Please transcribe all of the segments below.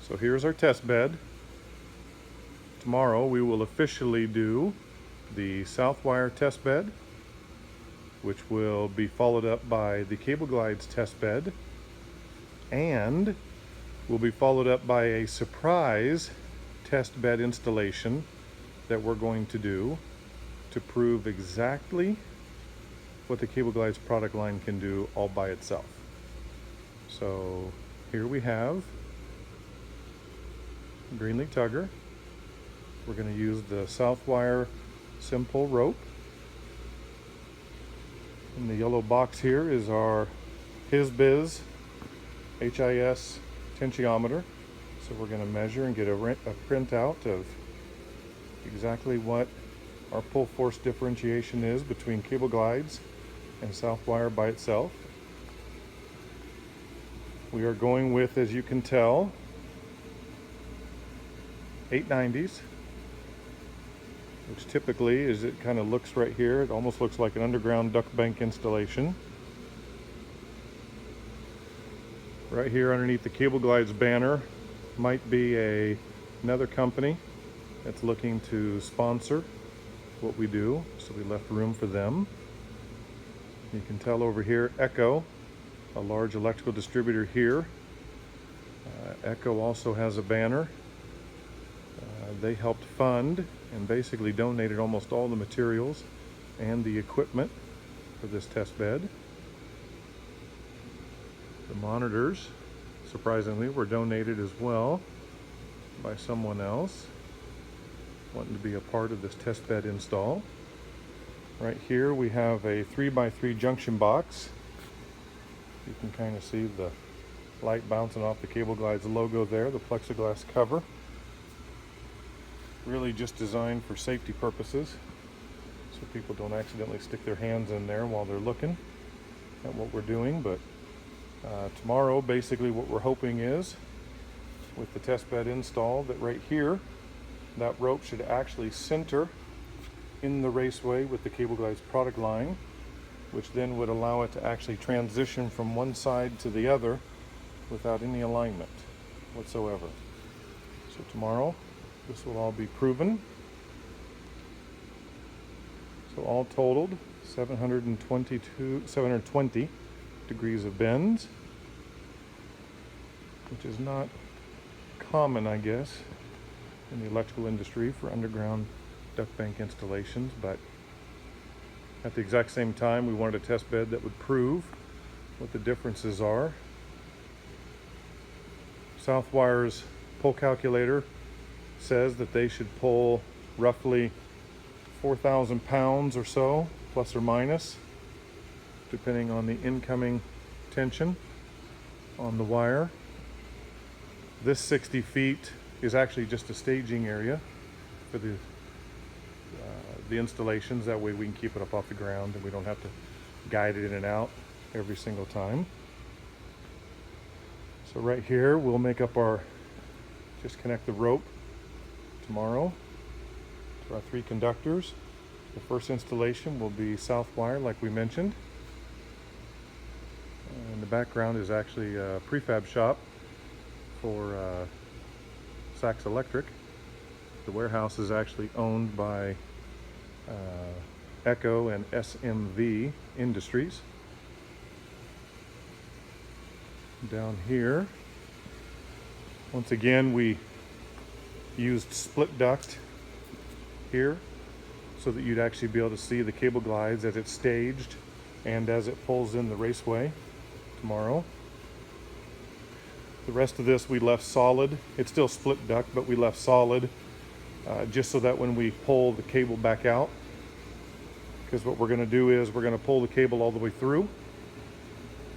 So here's our test bed. Tomorrow we will officially do the Southwire test bed, which will be followed up by the Cable Glydz test bed, and will be followed up by a surprise test bed installation that we're going to do to prove exactly what the Cable Glydz product line can do all by itself. So here we have Greenleaf Tugger. We're going to use the Southwire simple rope. In the yellow box here is our HIS HIS tensiometer. So we're going to measure and get a printout of exactly what our pull force differentiation is between Cable Glydz and Southwire by itself. We are going with, as you can tell, 890s, which typically is, it kind of looks right here, it almost looks like an underground duct bank installation. Right here underneath the Cable Glydz banner might be another company that's looking to sponsor what we do, so we left room for them. You can tell over here, Echo, a large electrical distributor here. Echo also has a banner. They helped fund and basically donated almost all the materials and the equipment for this test bed. The monitors, surprisingly, were donated as well by someone else wanting to be a part of this test bed install. Right here we have a 3x3 junction box. You can kind of see the light bouncing off the Cable Glydz logo there, the plexiglass cover. Really just designed for safety purposes, so people don't accidentally stick their hands in there while they're looking at what we're doing. But tomorrow, basically what we're hoping is, with the test bed install, that right here, that rope should actually center in the raceway with the Cable Glydz product line, which then would allow it to actually transition from one side to the other without any alignment whatsoever. So tomorrow, this will all be proven. So all totaled, 720 degrees of bends, which is not common, I guess, in the electrical industry for underground duct bank installations, but at the exact same time, we wanted a test bed that would prove what the differences are. Southwire's pull calculator says that they should pull roughly 4,000 pounds or so, plus or minus, depending on the incoming tension on the wire. This 60 feet is actually just a staging area for the installations. That way we can keep it up off the ground and we don't have to guide it in and out every single time. So right here we'll make up just connect the rope tomorrow to our 3 conductors. The first installation will be Southwire, like we mentioned. And the background is actually a prefab shop for Sachs Electric. The warehouse is actually owned by Echo and SMV Industries. Down here, once again, we used split duct here so that you'd actually be able to see the Cable Glydz as it's staged and as it pulls in the raceway tomorrow. The rest of this we left solid. It's still split duct, but we left solid just so that when we pull the cable back out, because what we're going to do is we're going to pull the cable all the way through,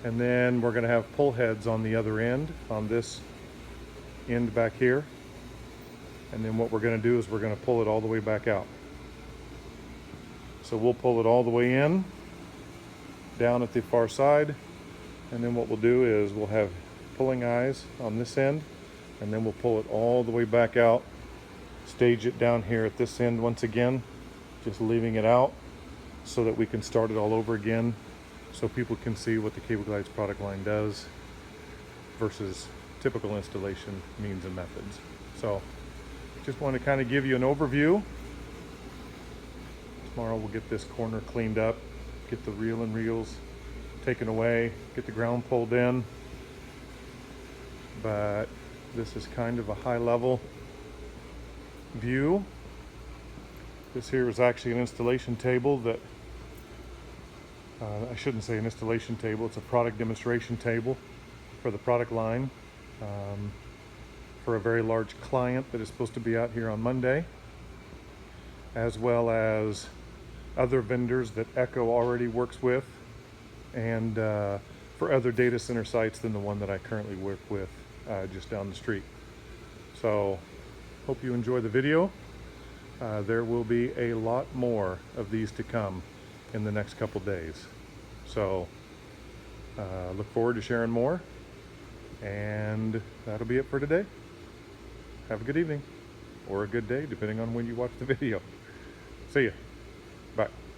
and then we're going to have pull heads on the other end, on this end back here, and then what we're going to do is we're going to pull it all the way back out. So we'll pull it all the way in, down at the far side, and then what we'll do is we'll have pulling eyes on this end, and then we'll pull it all the way back out, stage it down here at this end once again, just leaving it out so that we can start it all over again, so people can see what the Cable Glydz product line does versus typical installation means and methods. So just want to kind of give you an overview. Tomorrow we'll get this corner cleaned up, get the reel and reels taken away, get the ground pulled in. But this is kind of a high level view. This here is actually an installation table that, I shouldn't say an installation table, it's a product demonstration table for the product line for a very large client that is supposed to be out here on Monday, as well as other vendors that Echo already works with, and for other data center sites than the one that I currently work with just down the street. So hope you enjoy the video. There will be a lot more of these to come in the next couple days. So look forward to sharing more, and that'll be it for today. Have a good evening, or a good day, depending on when you watch the video. See ya. Bye.